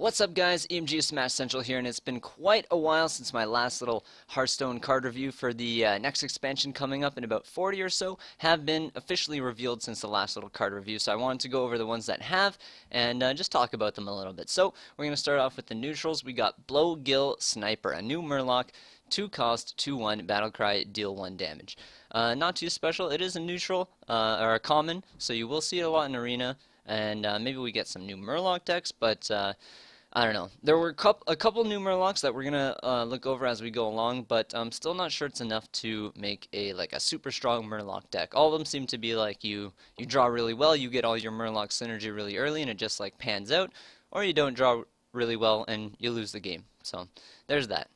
What's up guys, EMG of Smash Central here, and it's been quite a while since my last little Hearthstone card review for the next expansion coming up, and about 40 or so have been officially revealed since the last little card review, so I wanted to go over the ones that have, and just talk about them a little bit. So, we're going to start off with the neutrals. We got Blowgill Sniper, a new Murloc, 2 cost, 2/1, Battlecry, deal 1 damage. Not too special, it is a neutral, or a common, so you will see it a lot in Arena, and maybe we get some new Murloc decks, but I don't know. There were a couple new Murlocs that we're gonna look over as we go along, but I'm still not sure it's enough to make a super strong Murloc deck. All of them seem to be like you draw really well, you get all your Murloc synergy really early, and it just like pans out, or you don't draw really well and you lose the game. So there's that.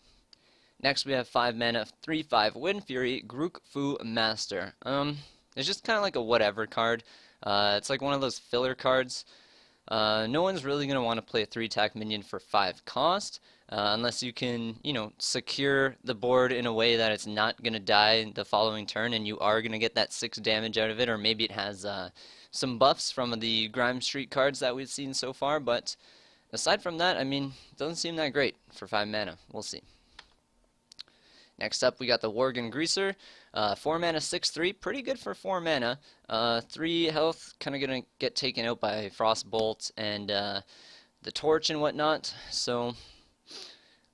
Next we have 5 mana, 3/5 Wind Fury, Grook Fu Master. It's just kind of like a whatever card. It's like one of those filler cards. No one's really going to want to play a 3-attack minion for 5 cost, unless you can, secure the board in a way that it's not going to die the following turn and you are going to get that 6 damage out of it, or maybe it has some buffs from the Grime Street cards that we've seen so far, but aside from that, I mean, it doesn't seem that great for 5 mana. We'll see. Next up, we got the Worgen Greaser, 4 mana, 6/3, pretty good for 4 mana. 3 health, kind of gonna get taken out by Frostbolt and the Torch and whatnot. So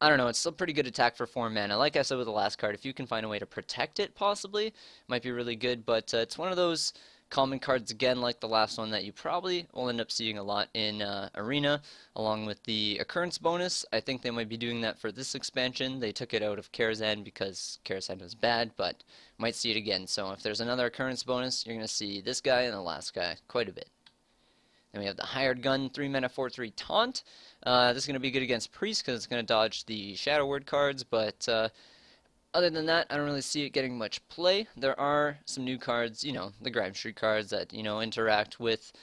I don't know, it's still pretty good attack for 4 mana. Like I said with the last card, if you can find a way to protect it, possibly, might be really good. But it's one of those common cards, again, like the last one, that you probably will end up seeing a lot in Arena, along with the occurrence bonus. I think they might be doing that for this expansion. They took it out of Gadgetzan because Gadgetzan was bad, but might see it again. So if there's another occurrence bonus, you're going to see this guy and the last guy quite a bit. Then we have the Hired Gun, 3 mana, 4/3 Taunt. This is going to be good against Priest because it's going to dodge the Shadow Word cards, but other than that, I don't really see it getting much play. There are some new cards, the Grime Street cards that, interact with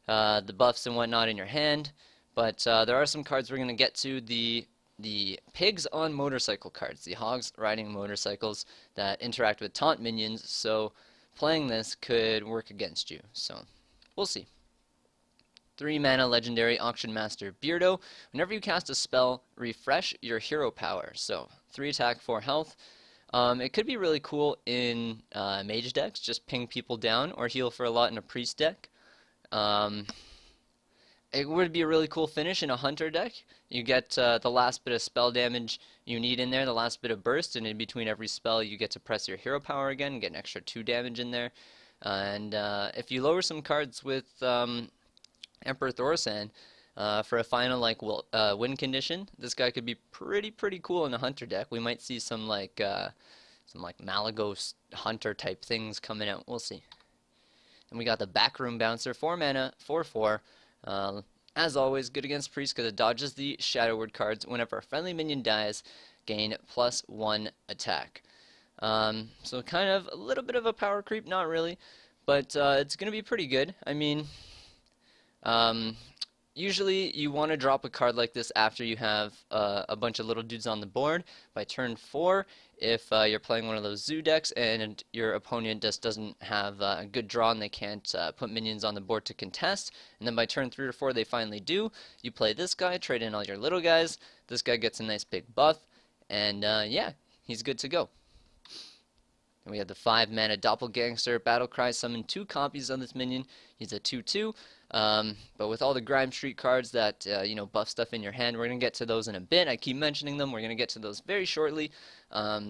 the buffs and whatnot in your hand. But there are some cards we're going to get to, the Pigs on Motorcycle cards, the Hogs riding motorcycles that interact with taunt minions. So playing this could work against you. So we'll see. 3 mana legendary Auction Master Beardo. Whenever you cast a spell, refresh your hero power. So 3 attack, 4 health. It could be really cool in mage decks, just ping people down, or heal for a lot in a priest deck. It would be a really cool finish in a hunter deck. You get the last bit of spell damage you need in there, the last bit of burst, and in between every spell you get to press your hero power again and get an extra 2 damage in there. And if you lower some cards with Emperor Thorsan, for a final win condition, this guy could be pretty cool in a hunter deck. We might see some Malagos hunter type things coming out. We'll see. And we got the Backroom Bouncer, 4 mana, 4/4. As always, good against Priest because it dodges the Shadow Word cards. Whenever a friendly minion dies, gain +1 attack. So kind of a little bit of a power creep, not really, but it's gonna be pretty good. I mean, usually you want to drop a card like this after you have a bunch of little dudes on the board by turn 4 if you're playing one of those zoo decks and your opponent just doesn't have a good draw and they can't put minions on the board to contest, and then by turn 3 or 4 they finally do. You play this guy, trade in all your little guys, this guy gets a nice big buff, and yeah, he's good to go. And we have the 5 mana Doppelgangster Battlecry, summon 2 copies of this minion. He's a 2/2. But with all the Grime Street cards that, buff stuff in your hand, we're going to get to those in a bit. I keep mentioning them. We're going to get to those very shortly.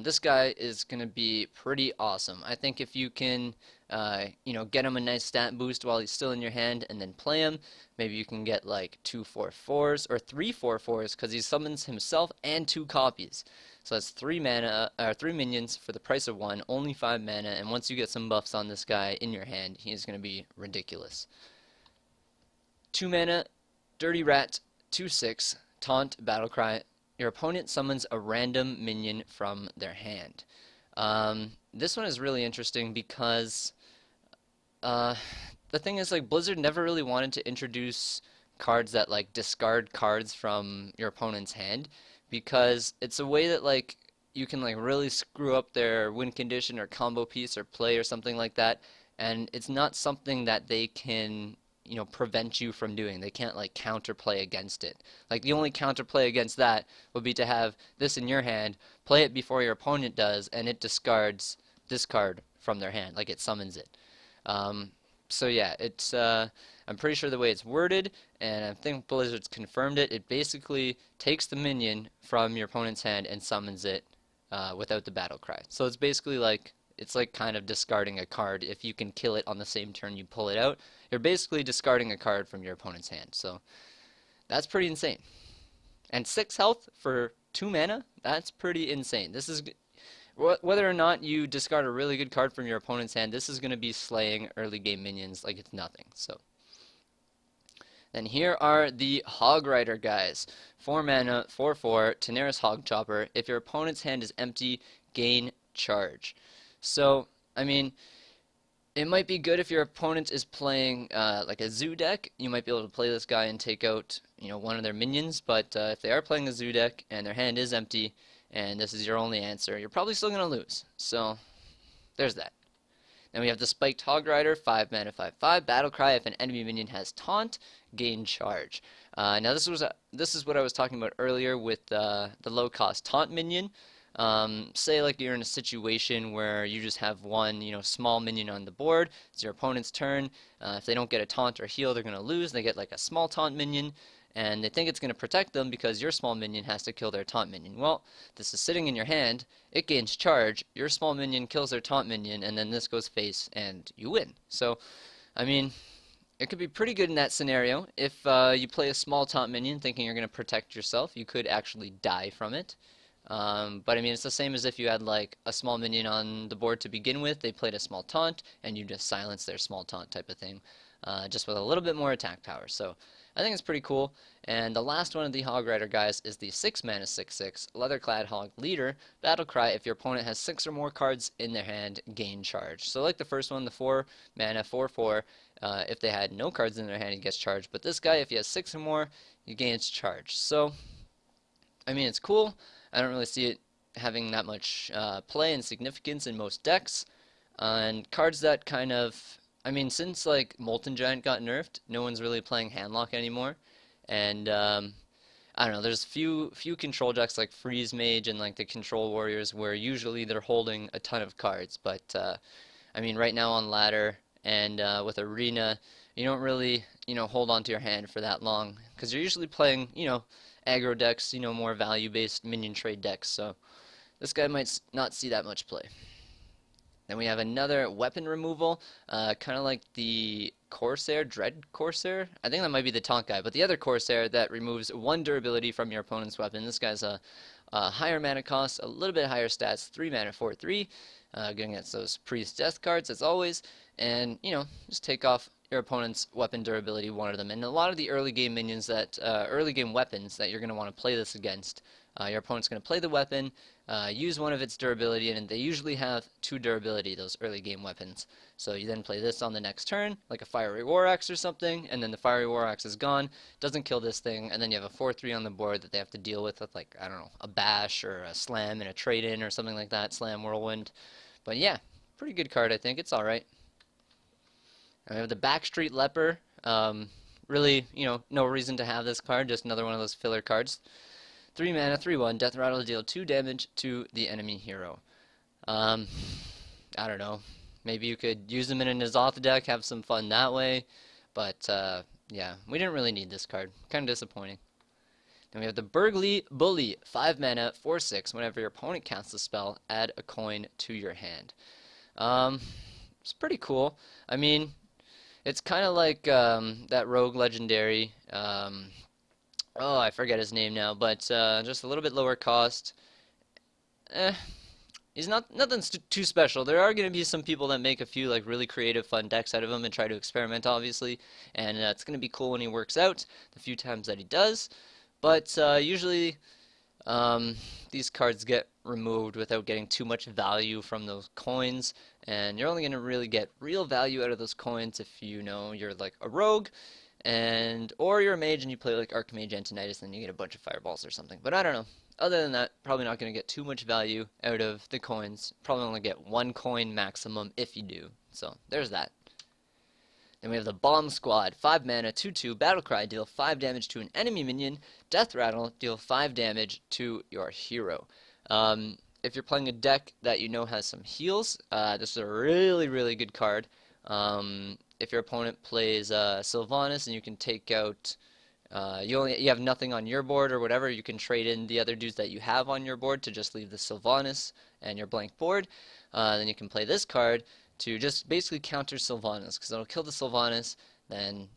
This guy is going to be pretty awesome. I think if you can, get him a nice stat boost while he's still in your hand and then play him, maybe you can get like 2 4/4s or 3 4/4s because he summons himself and 2 copies. So that's 3 mana, or 3 minions for the price of 1, only 5 mana, and once you get some buffs on this guy in your hand, he is going to be ridiculous. 2 mana, Dirty Rat, 2/6, Taunt, Battlecry. Your opponent summons a random minion from their hand. This one is really interesting because the thing is, Blizzard never really wanted to introduce cards that discard cards from your opponent's hand, because it's a way that you can really screw up their win condition or combo piece or play or something like that, and it's not something that they can prevent you from doing. They can't like counterplay against it. Like the only counterplay against that would be to have this in your hand, play it before your opponent does, and it discards this card from their hand, like it summons it. So yeah, it's I'm pretty sure the way it's worded, and I think Blizzard's confirmed it. It basically takes the minion from your opponent's hand and summons it without the battle cry. So it's basically like kind of discarding a card. If you can kill it on the same turn you pull it out, you're basically discarding a card from your opponent's hand. So that's pretty insane. And 6 health for 2 mana, that's pretty insane. This is whether or not you discard a really good card from your opponent's hand, this is going to be slaying early game minions like it's nothing. So then here are the Hog Rider guys. 4 mana, 4/4, Tenaris Hog Chopper. If your opponent's hand is empty, gain charge. So, I mean, it might be good if your opponent is playing like a zoo deck. You might be able to play this guy and take out, one of their minions. But if they are playing a zoo deck and their hand is empty, and this is your only answer, you're probably still going to lose. So, there's that. Then we have the Spiked Hog Rider, 5 mana, 5/5. Battle Cry. If an enemy minion has Taunt, gain charge. Now this is what I was talking about earlier with the low cost Taunt minion. Say like you're in a situation where you just have one, small minion on the board. It's your opponent's turn. If they don't get a taunt or heal, they're going to lose. They get like a small taunt minion, and they think it's going to protect them because your small minion has to kill their taunt minion. Well, this is sitting in your hand. It gains charge. Your small minion kills their taunt minion, and then this goes face, and you win. So, I mean, it could be pretty good in that scenario. If you play a small taunt minion thinking you're going to protect yourself, you could actually die from it. But I mean, it's the same as if you had like a small minion on the board to begin with. They played a small taunt, and you just silence their small taunt type of thing, just with a little bit more attack power. So I think it's pretty cool. And the last one of the Hog Rider guys is the 6 mana 6/6 Leatherclad Hog Leader. Battle Cry. If your opponent has 6 or more cards in their hand, gain charge. So like the first one, the 4 mana 4/4. If they had no cards in their hand, he gets charged. But this guy, if he has 6 or more, he gains charge. So I mean, it's cool. I don't really see it having that much play and significance in most decks. And cards that kind of, I mean, since like Molten Giant got nerfed, no one's really playing Handlock anymore. And I don't know, there's few control decks like Freeze Mage and like the Control Warriors where usually they're holding a ton of cards. But I mean, right now on ladder and with Arena, you don't really, hold on to your hand for that long because you're usually playing, aggro decks, more value-based minion trade decks, so this guy might not see that much play. Then we have another weapon removal, kind of like the Corsair, Dread Corsair. I think that might be the taunt guy, but the other Corsair that removes 1 durability from your opponent's weapon. This guy's a higher mana cost, a little bit higher stats, 3 mana 4/3, going against those Priest Death cards as always, and just take off your opponent's weapon durability, one of them. And a lot of the early game minions that, early game weapons that you're going to want to play this against, your opponent's going to play the weapon, use one of its durability, and they usually have 2 durability, those early game weapons. So you then play this on the next turn, like a Fiery War Axe or something, and then the Fiery War Axe is gone, doesn't kill this thing, and then you have a 4/3 on the board that they have to deal with like, I don't know, a Bash or a Slam and a Trade-In or something like that, Slam Whirlwind. But yeah, pretty good card, I think. It's alright. And we have the Backstreet Leper. Really, no reason to have this card, just another one of those filler cards. 3 mana, 3/1, Death Rattle to deal 2 damage to the enemy hero. I don't know. Maybe you could use them in a N'Zoth deck, have some fun that way. But, yeah, we didn't really need this card. Kind of disappointing. Then we have the Burgly Bully, 5 mana, 4/6. Whenever your opponent casts a spell, add a coin to your hand. It's pretty cool. I mean, it's kind of like that Rogue Legendary. Oh, I forget his name now, but just a little bit lower cost. He's nothing too special. There are going to be some people that make a few like really creative, fun decks out of him and try to experiment, obviously. And it's going to be cool when he works out, the few times that he does. But usually these cards get removed without getting too much value from those coins, and you're only going to really get real value out of those coins if you're like a rogue or you're a mage and you play like Archmage Antonidas and you get a bunch of fireballs or something. But I don't know. Other than that, probably not going to get too much value out of the coins. Probably only get 1 coin maximum if you do. So there's that. Then we have the Bomb Squad, 5 mana, 2/2, Battlecry, deal 5 damage to an enemy minion, Death Rattle, deal 5 damage to your hero. If you're playing a deck that you know has some heals, this is a really good card. If your opponent plays Sylvanas and you can take out, you have nothing on your board or whatever, you can trade in the other dudes that you have on your board to just leave the Sylvanas and your blank board. Then you can play this card to just basically counter Sylvanas, because it'll kill the Sylvanas, then,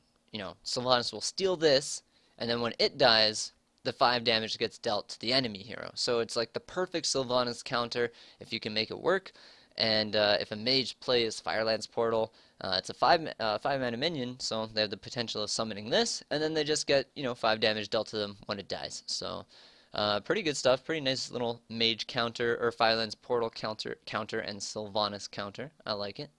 Sylvanas will steal this, and then when it dies, the 5 damage gets dealt to the enemy hero. So it's like the perfect Sylvanas counter if you can make it work. And if a mage plays Firelands Portal, it's a 5 mana minion, so they have the potential of summoning this, and then they just get 5 damage dealt to them when it dies. So pretty good stuff. Pretty nice little mage counter, or Firelands Portal counter, and Sylvanas counter. I like it.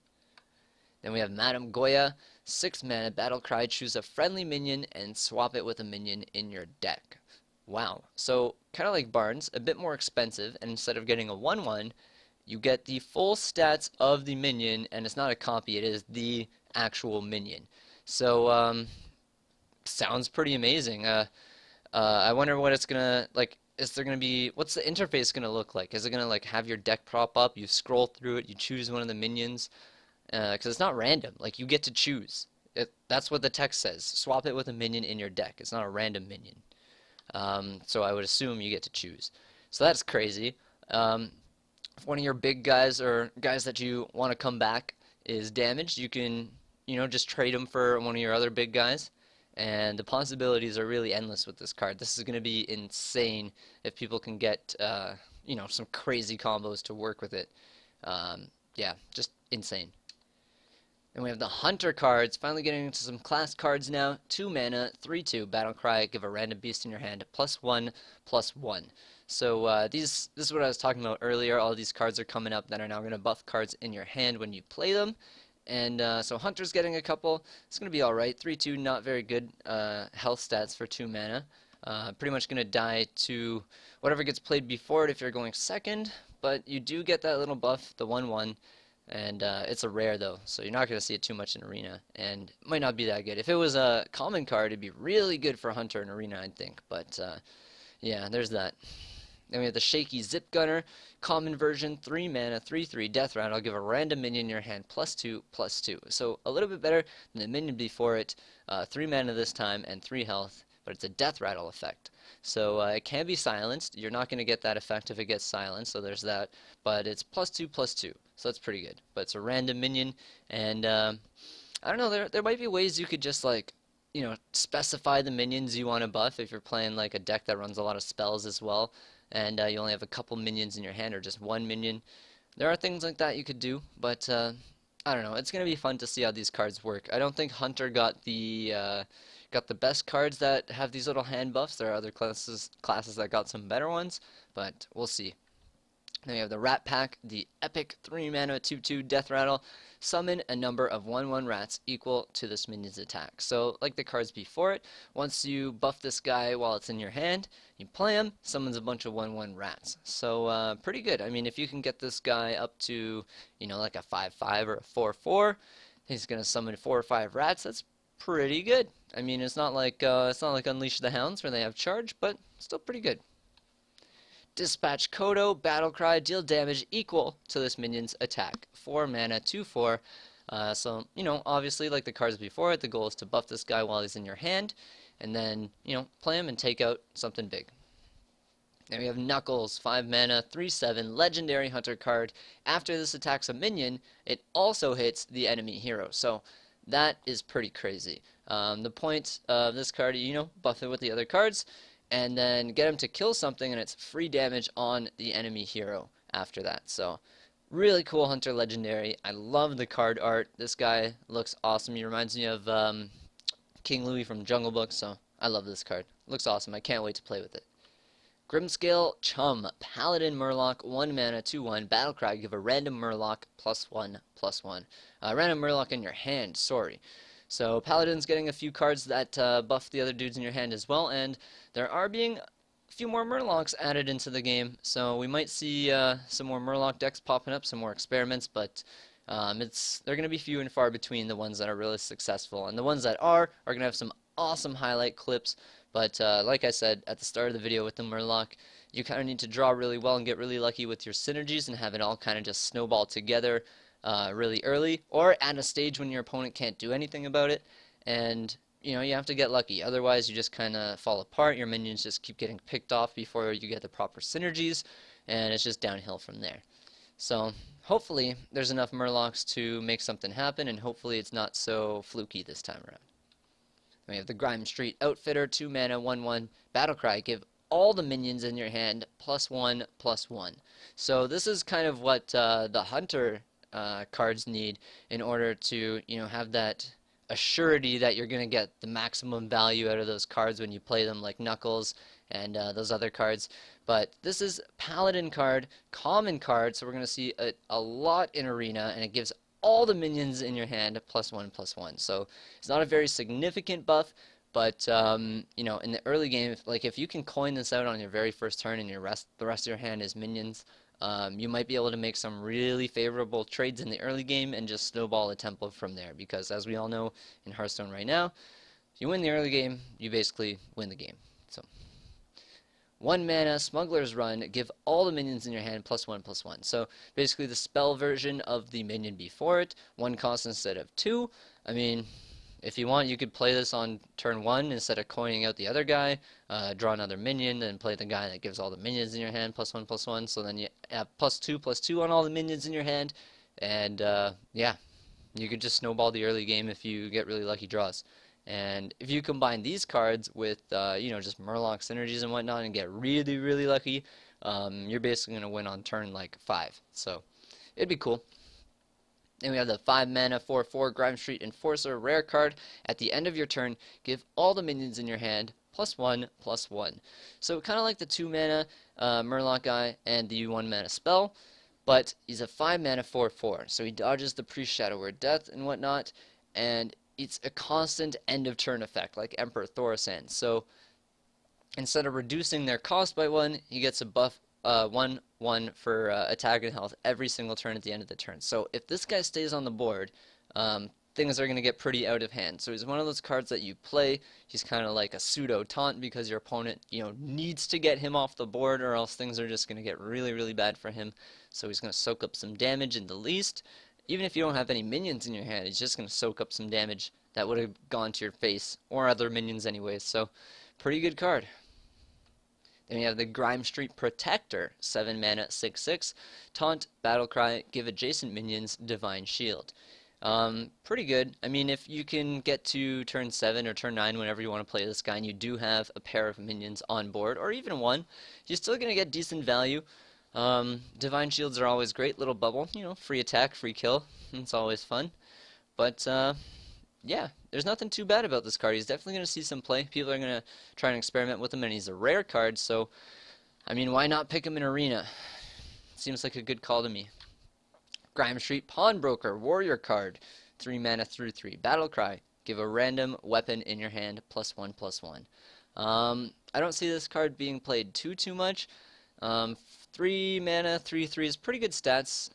Then we have Madame Goya, 6 mana, Battlecry, choose a friendly minion and swap it with a minion in your deck. Wow. So kind of like Barnes, a bit more expensive, and instead of getting a 1/1, you get the full stats of the minion, and it's not a copy, it is the actual minion. So sounds pretty amazing. I wonder what it's gonna like. Is there gonna be, what's the interface gonna look like? Is it gonna like have your deck prop up? You scroll through it, you choose one of the minions, because it's not random. Like, you get to choose. That's what the text says. Swap it with a minion in your deck. It's not a random minion. So I would assume you get to choose. So that's crazy. If one of your big guys or guys that you want to come back is damaged, you can, just trade them for one of your other big guys. And the possibilities are really endless with this card. This is going to be insane if people can get, some crazy combos to work with it. Yeah, just insane. Then we have the Hunter cards, finally getting into some class cards now. 2 mana, 3/2, Battlecry, give a random beast in your hand, +1/+1. So this is what I was talking about earlier. All these cards are coming up that are now going to buff cards in your hand when you play them. And so Hunter's getting a couple. It's going to be alright. 3/2, not very good health stats for 2 mana. Pretty much going to die to whatever gets played before it if you're going second. But you do get that little buff, the 1/1. And it's a rare though, so you're not going to see it too much in Arena, and it might not be that good. If it was a common card, it'd be really good for Hunter in Arena, I'd think. But yeah, there's that. Then we have the Shaky Zip Gunner, common version, 3 mana, 3/3, Death Rattle. I'll give a random minion in your hand, +2/+2. So a little bit better than the minion before it. 3 mana this time and 3 health, but it's a Death Rattle effect. So it can be silenced. You're not going to get that effect if it gets silenced, so there's that. But it's +2/+2, so that's pretty good. But it's a random minion, and I don't know, there might be ways you could just like, specify the minions you want to buff if you're playing like a deck that runs a lot of spells as well, and you only have a couple minions in your hand or just one minion. There are things like that you could do, but I don't know. It's going to be fun to see how these cards work. I don't think Hunter got the best cards that have these little hand buffs. There are other classes that got some better ones, but we'll see. Then we have the Rat Pack, the epic 3 mana 2/2 Death Rattle. Summon a number of 1/1 rats equal to this minion's attack. So, like the cards before it, once you buff this guy while it's in your hand, you play him, summons a bunch of 1/1 rats. So, pretty good. I mean, if you can get this guy up to, like a 5/5 or a 4/4, he's going to summon 4 or 5 rats. That's pretty good. I mean, it's not like Unleash the Hounds where they have charge, but still pretty good. Dispatch Kodo, Battlecry, deal damage equal to this minion's attack. 4 mana, 2/4. So, obviously, like the cards before it, the goal is to buff this guy while he's in your hand, and then, play him and take out something big. Then we have Knuckles, 5 mana, 3/7, legendary hunter card. After this attacks a minion, it also hits the enemy hero. So, that is pretty crazy. The point of this card, buff it with the other cards, and then get him to kill something, and it's free damage on the enemy hero after that. So, really cool Hunter Legendary. I love the card art. This guy looks awesome. He reminds me of King Louis from Jungle Book, so I love this card. Looks awesome. I can't wait to play with it. Grimscale Chum, Paladin Murloc, 1 mana, 2/1, Battlecry, give a random Murloc +1/+1. Random Murloc in your hand, sorry. So Paladin's getting a few cards that buff the other dudes in your hand as well, and there are being a few more Murlocs added into the game, so we might see some more Murloc decks popping up, some more experiments, but They're going to be few and far between, the ones that are really successful, and the ones that are going to have some awesome highlight clips. But like I said at the start of the video with the Murloc, you kind of need to draw really well and get really lucky with your synergies and have it all kind of just snowball together really early, or at a stage when your opponent can't do anything about it. And you know, you have to get lucky. Otherwise, you just kind of fall apart. Your minions just keep getting picked off before you get the proper synergies, and it's just downhill from there. So hopefully there's enough Murlocs to make something happen, and hopefully it's not so fluky this time around. We have the Grime Street Outfitter, 2 mana, 1/1, Battlecry. Give all the minions in your hand +1/+1. So this is kind of what the Hunter cards need in order to, you know, have that a surety that you're going to get the maximum value out of those cards when you play them, like Knuckles and those other cards. But this is Paladin card, common card, so we're going to see a lot in Arena, and it gives all the minions in your hand +1/+1. So it's not a very significant buff, but you know, in the early game, if you can coin this out on your very first turn and the rest of your hand is minions, you might be able to make some really favorable trades in the early game and just snowball a tempo from there. Because as we all know in Hearthstone right now, if you win the early game, you basically win the game. So 1 mana, Smuggler's Run, give all the minions in your hand +1/+1. So basically the spell version of the minion before it, 1 cost instead of 2. I mean, if you want, you could play this on turn 1 instead of coining out the other guy, draw another minion, and play the guy that gives all the minions in your hand +1/+1. So then you have +2/+2 on all the minions in your hand, and yeah, you could just snowball the early game if you get really lucky draws. And if you combine these cards with, you know, just Murloc synergies and whatnot and get really, really lucky, you're basically going to win on turn like 5. So it'd be cool. Then we have the 5 mana 4/4 Grime Street Enforcer rare card. At the end of your turn, give all the minions in your hand +1/+1. So kind of like the 2 mana Murloc guy and the 1 mana spell, but he's a 5 mana 4/4. So he dodges the Priest Shadow Word Death and whatnot, and it's a constant end of turn effect like Emperor Thaurissan. So instead of reducing their cost by 1, he gets a buff 1/1 for attack and health every single turn at the end of the turn. So if this guy stays on the board, things are going to get pretty out of hand. So he's one of those cards that you play. He's kind of like a pseudo taunt because your opponent, you know, needs to get him off the board, or else things are just going to get really, really bad for him. So he's going to soak up some damage in the least. Even if you don't have any minions in your hand, he's just going to soak up some damage that would have gone to your face or other minions anyways. So pretty good card. Then we have the Grime Street Protector, 7 mana 6/6, taunt, Battlecry, give adjacent minions Divine Shield. Pretty good. I mean, if you can get to turn 7 or turn 9 whenever you want to play this guy, and you do have a pair of minions on board, or even one, you're still going to get decent value. Divine Shields are always great. Little bubble, you know, free attack, free kill. It's always fun. But yeah, there's nothing too bad about this card. He's definitely going to see some play. People are going to try and experiment with him, and he's a rare card, so, I mean, why not pick him in Arena? Seems like a good call to me. Grime Street Pawnbroker, Warrior card, 3 mana 3/3. Battlecry, give a random weapon in your hand +1/+1. I don't see this card being played too much. 3 mana 3/3 is pretty good stats.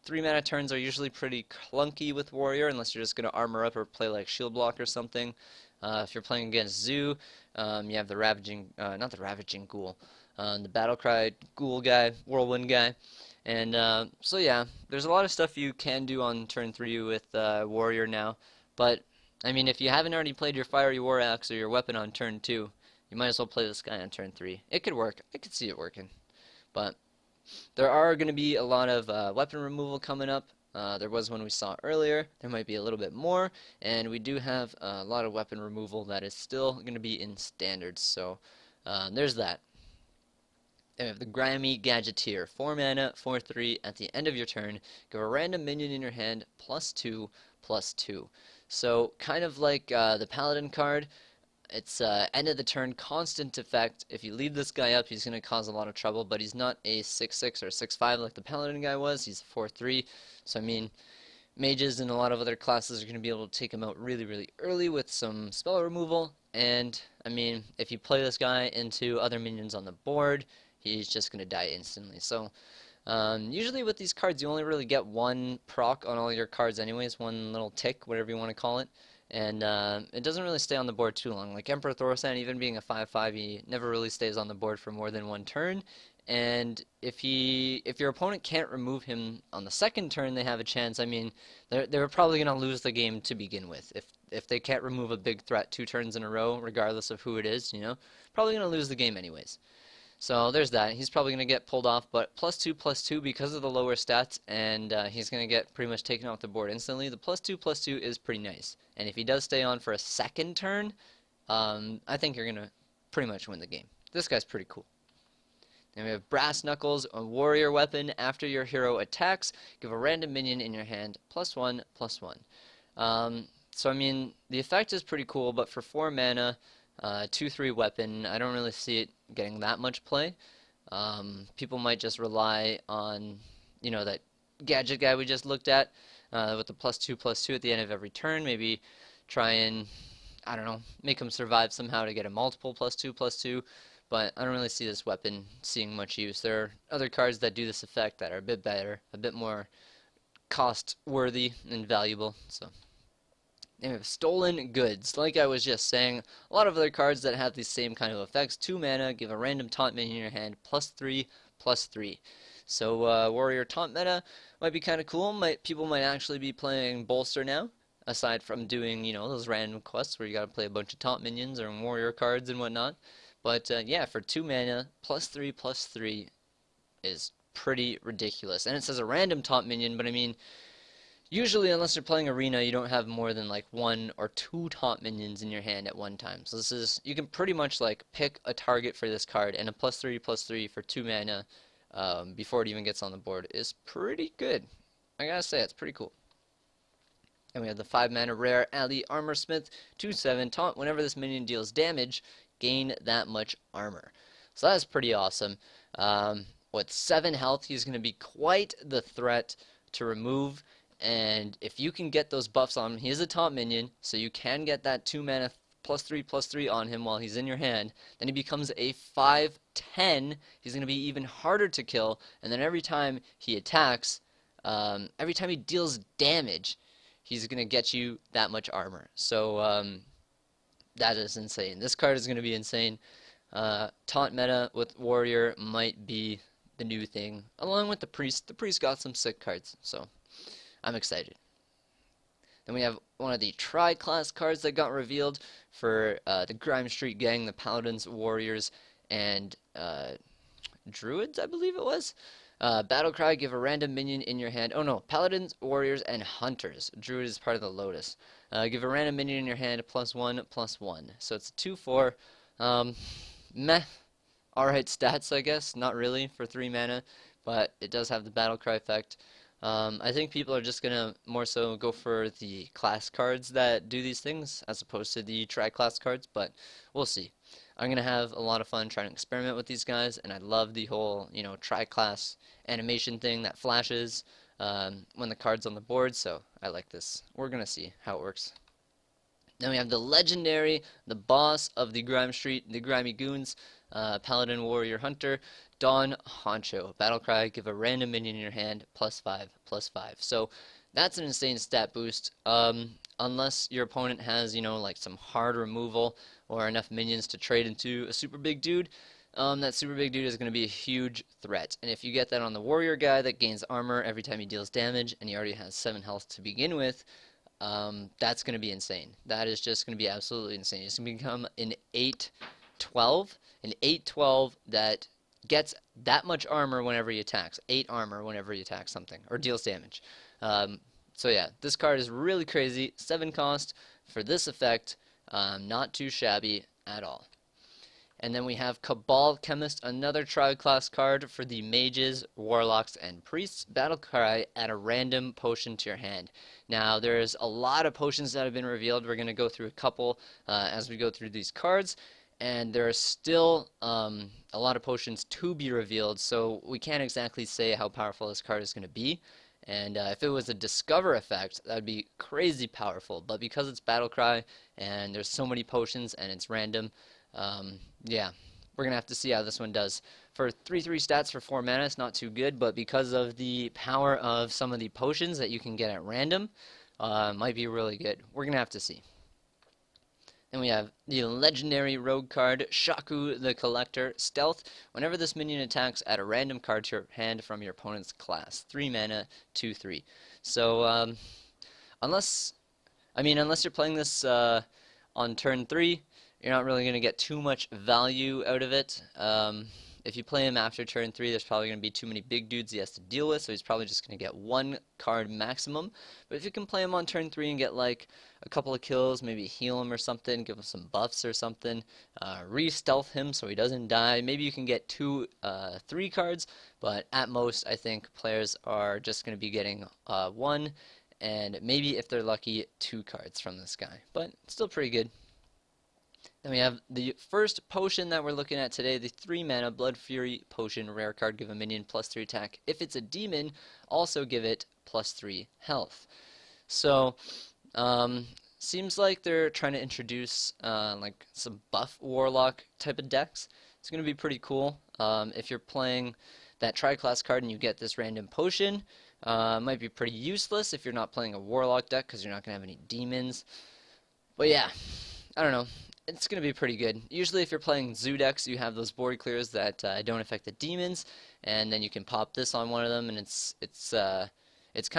3 mana turns are usually pretty clunky with Warrior unless you're just going to armor up or play like Shield Block or something. If you're playing against Zoo, you have the Ravaging, not the Ravaging Ghoul, the Battlecry Ghoul guy, Whirlwind guy. And so yeah, there's a lot of stuff you can do on turn 3 with Warrior now. But, I mean, if you haven't already played your Fiery War Axe or your weapon on turn 2, you might as well play this guy on turn 3. It could work. I could see it working. But there are going to be a lot of weapon removal coming up. There was one we saw earlier. There might be a little bit more. And we do have a lot of weapon removal that is still going to be in standards. So there's that. Then we have the Grimy Gadgetzan, 4 mana, 4/3. At the end of your turn, give a random minion in your hand +2/+2. So kind of like the Paladin card. It's end of the turn constant effect. If you leave this guy up, he's going to cause a lot of trouble, but he's not a 6/6 or 6/5 like the Paladin guy was. He's a 4/3. So, I mean, mages and a lot of other classes are going to be able to take him out really, really early with some spell removal. And, I mean, if you play this guy into other minions on the board, he's just going to die instantly. So, Usually with these cards, you only really get one proc on all your cards anyways, one little tick, whatever you want to call it. And it doesn't really stay on the board too long. Like Emperor Thorsan, even being a 5/5, he never really stays on the board for more than one turn. And if your opponent can't remove him on the second turn, they have a chance. I mean, they're probably gonna lose the game to begin with. If they can't remove a big threat 2 turns in a row, regardless of who it is, probably gonna lose the game anyways. So there's that. He's probably going to get pulled off, but +2/+2 because of the lower stats, and he's going to get pretty much taken off the board instantly. The +2/+2 is pretty nice. And if he does stay on for a second turn, I think you're going to pretty much win the game. This guy's pretty cool. Then we have Brass Knuckles, a warrior weapon. After your hero attacks, give a random minion in your hand +1/+1. So, I mean, the effect is pretty cool, but for 4 mana, 2/3 weapon, I don't really see it getting that much play. People might just rely on, that gadget guy we just looked at with the +2/+2 at the end of every turn. Maybe try and, I don't know, make him survive somehow to get a multiple +2/+2. But I don't really see this weapon seeing much use. There are other cards that do this effect that are a bit better, a bit more cost worthy and valuable. So. And we have Stolen Goods. Like I was just saying, a lot of other cards that have these same kind of effects. 2 mana, give a random taunt minion in your hand, +3/+3. So warrior taunt meta might be kind of cool. People might actually be playing bolster now, aside from doing, those random quests where you gotta play a bunch of taunt minions or warrior cards and whatnot. But yeah, for 2 mana, +3/+3 is pretty ridiculous. And it says a random taunt minion, but I mean, usually, unless you're playing Arena, you don't have more than like 1 or 2 taunt minions in your hand at one time. So you can pretty much like pick a target for this card, and a +3/+3 for 2 mana before it even gets on the board is pretty good. I gotta say, it's pretty cool. And we have the 5 mana rare Ally Armorsmith, 2/7 taunt. Whenever this minion deals damage, gain that much armor. So that's pretty awesome. With 7 health, he's going to be quite the threat to remove. And if you can get those buffs on him, he is a taunt minion, so you can get that 2 mana +3/+3 on him while he's in your hand. Then he becomes a 5/10. He's going to be even harder to kill. And then every time he attacks, every time he deals damage, he's going to get you that much armor. So that is insane. This card is going to be insane. Taunt meta with warrior might be the new thing, along with the priest. The priest got some sick cards, so I'm excited. Then we have one of the tri-class cards that got revealed for the Grime Street Gang, the Paladins, Warriors, and Druids, I believe it was. Battlecry, give a random minion in your hand. Oh no, Paladins, Warriors, and Hunters. Druid is part of the Lotus. Give a random minion in your hand, +1/+1. So it's a 2/4. Meh. Alright stats, I guess. Not really for 3 mana, but it does have the Battlecry effect. I think people are just going to more so go for the class cards that do these things as opposed to the tri-class cards, but we'll see. I'm going to have a lot of fun trying to experiment with these guys, and I love the whole, tri-class animation thing that flashes when the card's on the board, so I like this. We're going to see how it works. Then we have the legendary, the boss of the Grime Street, the Grimy Goons, Paladin, Warrior, Hunter, Dawn Honcho. Battlecry, give a random minion in your hand, +5/+5. So that's an insane stat boost. Unless your opponent has, like some hard removal or enough minions to trade into a super big dude, that super big dude is going to be a huge threat. And if you get that on the warrior guy that gains armor every time he deals damage, and he already has 7 health to begin with, that's going to be insane. That is just going to be absolutely insane. It's going to become an 8/12. An 8/12 that gets that much armor whenever he attacks. 8 armor whenever he attacks something or deals damage. So yeah, this card is really crazy. 7 cost for this effect. Not too shabby at all. And then we have Kabal Chemist, another tri-class card for the mages, warlocks, and priests. Battlecry, add a random potion to your hand. Now, there's a lot of potions that have been revealed. We're going to go through a couple as we go through these cards. And there are still a lot of potions to be revealed, so we can't exactly say how powerful this card is going to be. And if it was a Discover effect, that would be crazy powerful. But because it's Battlecry, and there's so many potions, and it's random, yeah, we're going to have to see how this one does. For 3/3 stats for 4 mana, it's not too good, but because of the power of some of the potions that you can get at random, might be really good. We're going to have to see. Then we have the legendary rogue card, Shaku the Collector, Stealth. Whenever this minion attacks, add a random card to your hand from your opponent's class. 3 mana, 2/3. So, unless you're playing this on turn 3, you're not really going to get too much value out of it. If you play him after turn 3, there's probably going to be too many big dudes he has to deal with, so he's probably just going to get 1 card maximum. But if you can play him on turn 3 and get like a couple of kills, maybe heal him or something, give him some buffs or something, re-stealth him so he doesn't die, maybe you can get 2, 3 cards, but at most I think players are just going to be getting 1, and maybe if they're lucky, 2 cards from this guy. But still pretty good. Then we have the first potion that we're looking at today, the 3 mana Blood Fury potion. Rare card, give a minion +3 attack. If it's a demon, also give it +3 health. So, seems like they're trying to introduce like some buff warlock type of decks. It's going to be pretty cool. If you're playing that tri-class card and you get this random potion, might be pretty useless if you're not playing a warlock deck because you're not going to have any demons. But yeah, I don't know. It's going to be pretty good. Usually if you're playing zoo decks, you have those board clears that don't affect the demons, and then you can pop this on one of them, and it's kind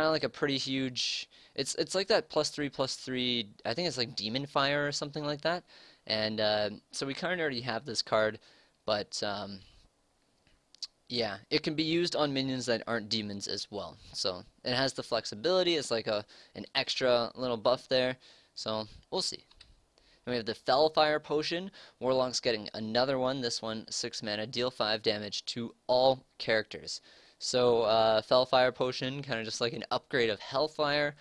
of like a pretty huge, it's like that +3/+3, I think it's like Demon Fire or something like that. And so we kind of already have this card, but yeah, it can be used on minions that aren't demons as well. So it has the flexibility, it's like an extra little buff there, so we'll see. Then we have the Fellfire Potion. Warlock's getting another one. This one, 6 mana, deal 5 damage to all characters. So, Fellfire Potion, kind of just like an upgrade of Hellfire,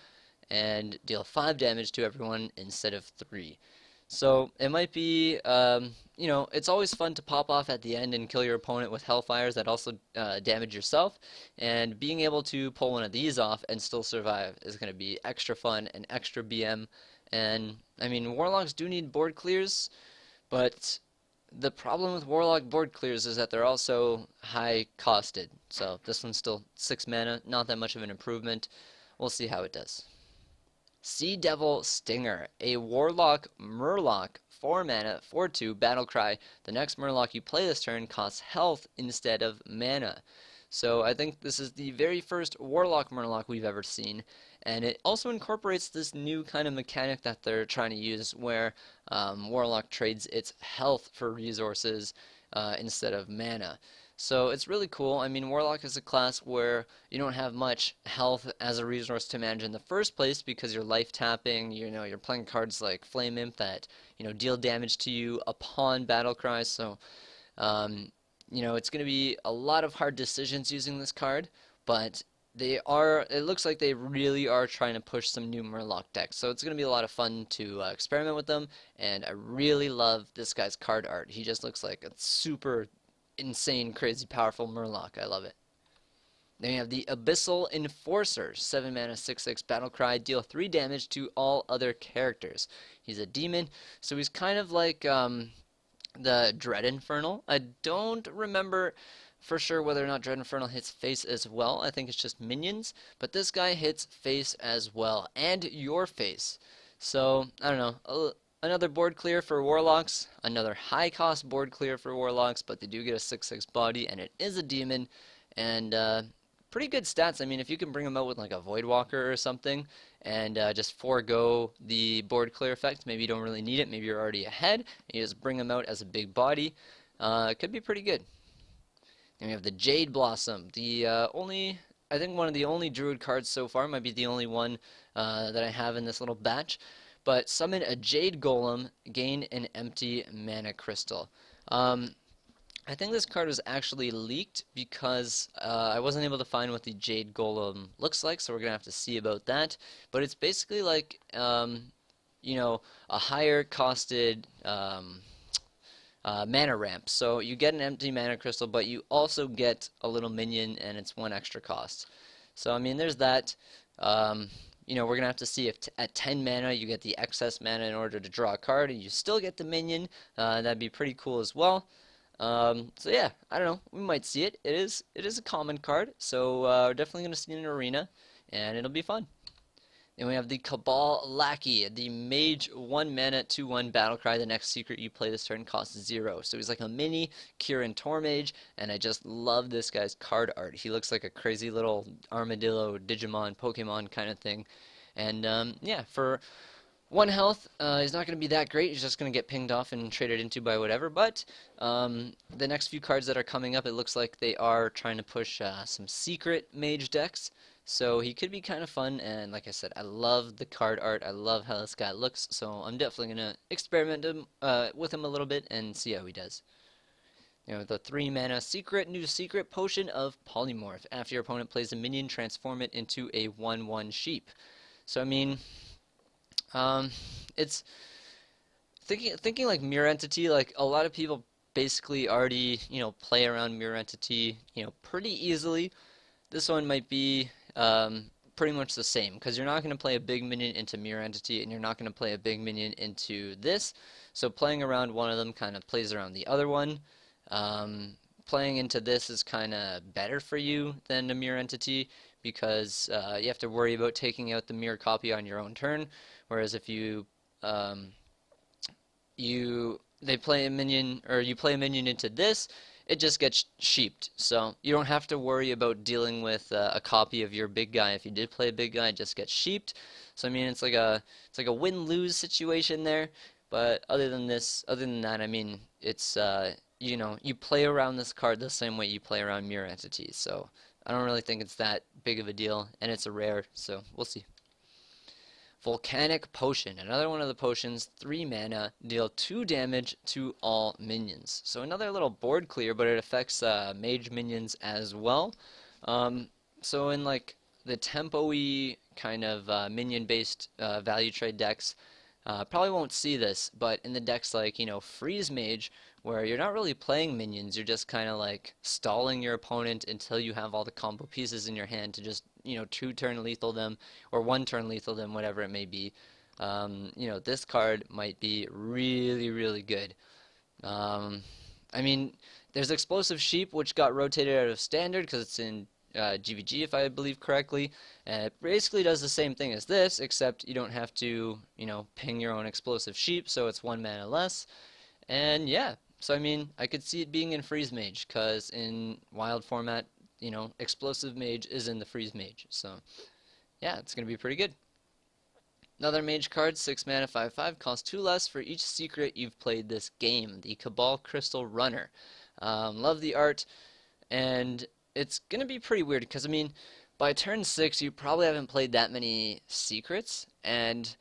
and deal 5 damage to everyone instead of 3. So, it might be, you know, it's always fun to pop off at the end and kill your opponent with Hellfires that also damage yourself, and being able to pull one of these off and still survive is going to be extra fun and extra BM. And, I mean, Warlocks do need board clears, but the problem with Warlock board clears is that they're also high costed. So this one's still 6 mana, not that much of an improvement. We'll see how it does. Sea Devil Stinger, a Warlock Murloc, 4 mana, 4/2, battle cry. The next Murloc you play this turn costs health instead of mana. So I think this is the very first Warlock Murloc we've ever seen. And it also incorporates this new kind of mechanic that they're trying to use where Warlock trades its health for resources instead of mana. So it's really cool. I mean, Warlock is a class where you don't have much health as a resource to manage in the first place because you're life tapping, you know, you're playing cards like Flame Imp that, you know, deal damage to you upon battle cries. So, you know, it's going to be a lot of hard decisions using this card, but it looks like they really are trying to push some new Murloc decks. So it's going to be a lot of fun to experiment with them, and I really love this guy's card art. He just looks like a super insane, crazy, powerful Murloc. I love it. Then you have the Abyssal Enforcer, 7 mana, 6/6, battle cry, deal 3 damage to all other characters. He's a demon, so he's kind of like the Dread Infernal. I don't remember for sure whether or not Dread Infernal hits face as well. I think it's just minions, but this guy hits face as well, and your face. So, I don't know, another board clear for Warlocks, another high cost board clear for Warlocks, but they do get a 6/6 body, and it is a demon, and pretty good stats. I mean, if you can bring him out with like a Voidwalker or something, and just forego the board clear effect, maybe you don't really need it, maybe you're already ahead, and you just bring him out as a big body, it could be pretty good. Then we have the Jade Blossom, I think one of the only Druid cards so far, might be the only one that I have in this little batch. But summon a Jade Golem, gain an empty mana crystal. I think this card was actually leaked because I wasn't able to find what the Jade Golem looks like, so we're going to have to see about that. But it's basically like, you know, a higher costed mana ramp. So you get an empty mana crystal, but you also get a little minion, and it's 1 extra cost. So, I mean, there's that. You know, we're going to have to see if at 10 mana you get the excess mana in order to draw a card, and you still get the minion. That'd be pretty cool as well. So yeah, I don't know. We might see it. It is a common card, so we're definitely gonna see it in arena, and it'll be fun. Then we have the Kabal Lackey, the mage 1 mana 2/1 battle cry. The next secret you play this turn costs 0. So he's like a mini Kirin Tor mage, and I just love this guy's card art. He looks like a crazy little armadillo, Digimon, Pokemon kind of thing. And yeah, for 1 health, he's not going to be that great. He's just going to get pinged off and traded into by whatever. But the next few cards that are coming up, it looks like they are trying to push some secret mage decks. So he could be kind of fun, and like I said, I love the card art. I love how this guy looks, so I'm definitely going to experiment with him a little bit and see how he does. You know, the 3 mana new secret potion of polymorph. After your opponent plays a minion, transform it into a 1/1 sheep. So I mean, it's thinking like mirror entity. Like a lot of people basically already play around mirror entity pretty easily. This one might be pretty much the same because you're not going to play a big minion into mirror entity and you're not going to play a big minion into this. So playing around one of them kind of plays around the other one. Playing into this is kind of better for you than a mirror entity because you have to worry about taking out the mirror copy on your own turn. Whereas if you play a minion or you play a minion into this, it just gets sheeped. So you don't have to worry about dealing with a copy of your big guy. If you did play a big guy, it just gets sheeped. So I mean, it's like a win-lose situation there. But other than that, I mean, it's you play around this card the same way you play around mirror entities. So I don't really think it's that big of a deal, and it's a rare. So we'll see. Volcanic Potion, another one of the potions, 3 mana, deal 2 damage to all minions. So another little board clear, but it affects mage minions as well. So in like the tempo-y kind of minion-based value trade decks, probably won't see this, but in the decks like, Freeze Mage, where you're not really playing minions, you're just kind of like stalling your opponent until you have all the combo pieces in your hand to just, 2-turn lethal them, or 1-turn lethal them, whatever it may be. This card might be really, really good. I mean, there's Explosive Sheep, which got rotated out of Standard because it's in GVG, if I believe correctly, and it basically does the same thing as this, except you don't have to, ping your own Explosive Sheep, so it's 1 mana less. And yeah, so I mean, I could see it being in Freeze Mage, because in Wild format, Explosive Mage is in the Freeze Mage, so yeah, it's going to be pretty good. Another mage card, 6 mana, 5/5, costs 2 less for each secret you've played this game, the Kabal Crystal Runner. Love the art, and it's going to be pretty weird, because I mean, by turn 6, you probably haven't played that many secrets, and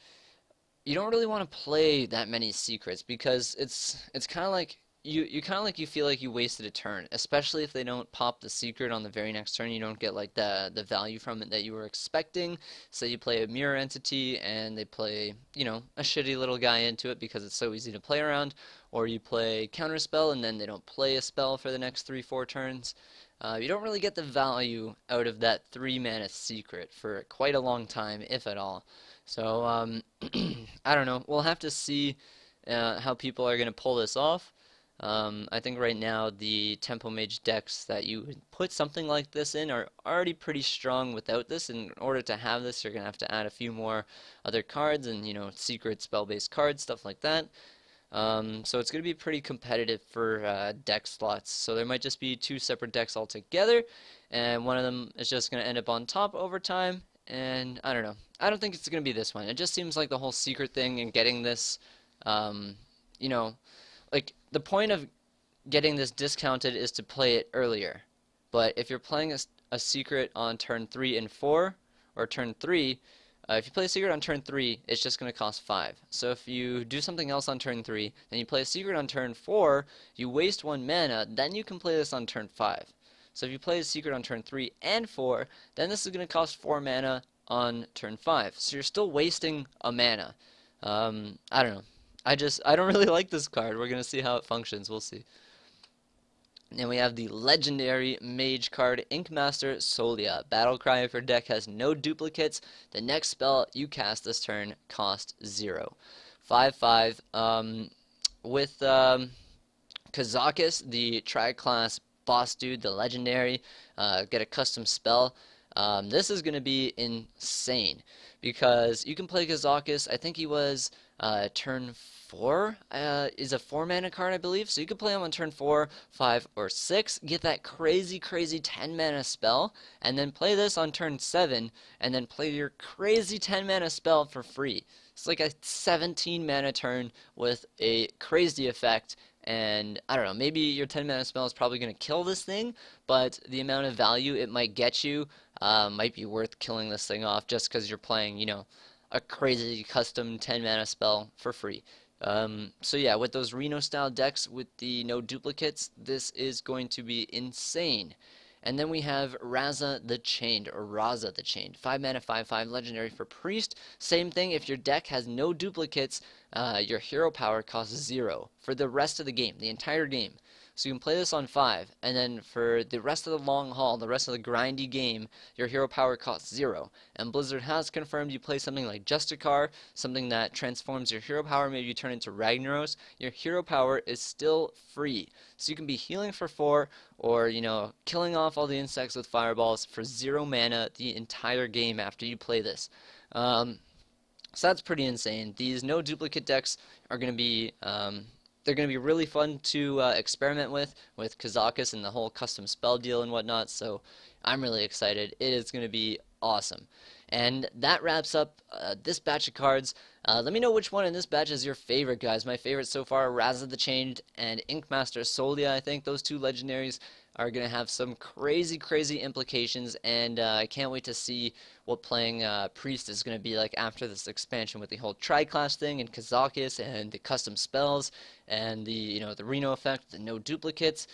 you don't really want to play that many secrets, because it's kind of like, you feel like you wasted a turn, especially if they don't pop the secret on the very next turn. You don't get like the value from it that you were expecting. Say you play a mirror entity and they play, a shitty little guy into it because it's so easy to play around, or you play counterspell and then they don't play a spell for the next 3-4 turns. You don't really get the value out of that 3 mana secret for quite a long time, if at all. So I don't know. We'll have to see how people are going to pull this off. I think right now the Tempo Mage decks that you would put something like this in are already pretty strong without this. In order to have this, you're going to have to add a few more other cards and, secret spell-based cards, stuff like that. So it's going to be pretty competitive for deck slots. So there might just be 2 separate decks altogether, and one of them is just going to end up on top over time. And I don't know. I don't think it's going to be this one. It just seems like the whole secret thing and getting this, like, the point of getting this discounted is to play it earlier. But if you're playing a secret on turn 3 and 4, or turn 3, if you play a secret on turn 3, it's just going to cost 5. So if you do something else on turn 3, then you play a secret on turn 4, you waste 1 mana, then you can play this on turn 5. So if you play a secret on turn 3 and 4, then this is going to cost 4 mana on turn 5. So you're still wasting a mana. I don't know. I don't really like this card. We're going to see how it functions. We'll see. And we have the legendary mage card, Inkmaster Solia. Battle cry if your deck has no duplicates. The next spell you cast this turn costs 0. 5/5. With Kazakus, the tri-class boss dude, the legendary, get a custom spell. This is going to be insane because you can play Kazakus. I think he was turn 4, is a 4 mana card, I believe. So you can play him on turn 4, 5, or 6, get that crazy 10 mana spell, and then play this on turn 7, and then play your crazy 10 mana spell for free. It's like a 17 mana turn with a crazy effect. And I don't know, maybe your 10 mana spell is probably going to kill this thing, but the amount of value it might get you might be worth killing this thing off just because you're playing, you know, a crazy custom 10 mana spell for free. So yeah, with those Reno style decks with the no duplicates, this is going to be insane. And then we have Raza the Chained, or Raza the Chained. 5 mana, 5/5, legendary for Priest. Same thing, if your deck has no duplicates, your hero power costs 0 for the rest of the game, the entire game. So you can play this on 5, and then for the rest of the long haul, the rest of the grindy game, your hero power costs 0. And Blizzard has confirmed you play something like Justicar, something that transforms your hero power, maybe you turn into Ragnaros, your hero power is still free. So you can be healing for 4, or, you know, killing off all the insects with fireballs for 0 mana the entire game after you play this. So that's pretty insane. These no duplicate decks are going to be they're going to be really fun to experiment with Kazakus and the whole custom spell deal and whatnot, so I'm really excited. It is going to be awesome. And that wraps up this batch of cards. Let me know which one in this batch is your favorite, guys. My favorite so far, Raza the Chained and Inkmaster Solia. I think those two legendaries are going to have some crazy implications, and I can't wait to see what playing Priest is going to be like after this expansion with the whole tri-class thing and Kazakus and the custom spells and the, you know, the Reno effect, the no duplicates.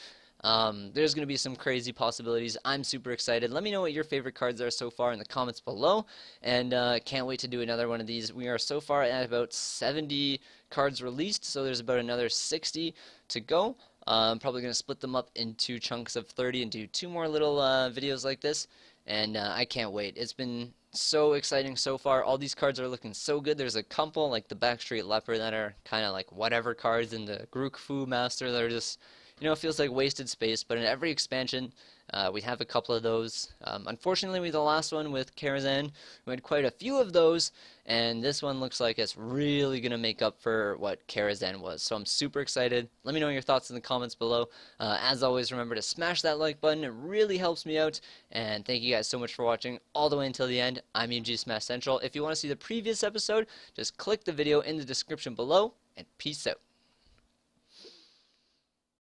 There's going to be some crazy possibilities. I'm super excited. Let me know what your favorite cards are so far in the comments below, and can't wait to do another one of these. We are so far at about 70 cards released, so there's about another 60 to go. I'm probably going to split them up into chunks of 30 and do 2 more little videos like this, and I can't wait. It's been so exciting so far. All these cards are looking so good. There's a couple, like the Backstreet Leopard, that are kind of like whatever cards, and the Grook Fu Master that are just, you know, it feels like wasted space, but in every expansion, we have a couple of those. Unfortunately, with the last one with Gadgetzan, we had quite a few of those, and this one looks like it's really going to make up for what Gadgetzan was. So I'm super excited. Let me know your thoughts in the comments below. As always, remember to smash that like button. It really helps me out, and thank you guys so much for watching all the way until the end. I'm a.k.a. SMASHCENTRAL. If you want to see the previous episode, just click the video in the description below, and peace out.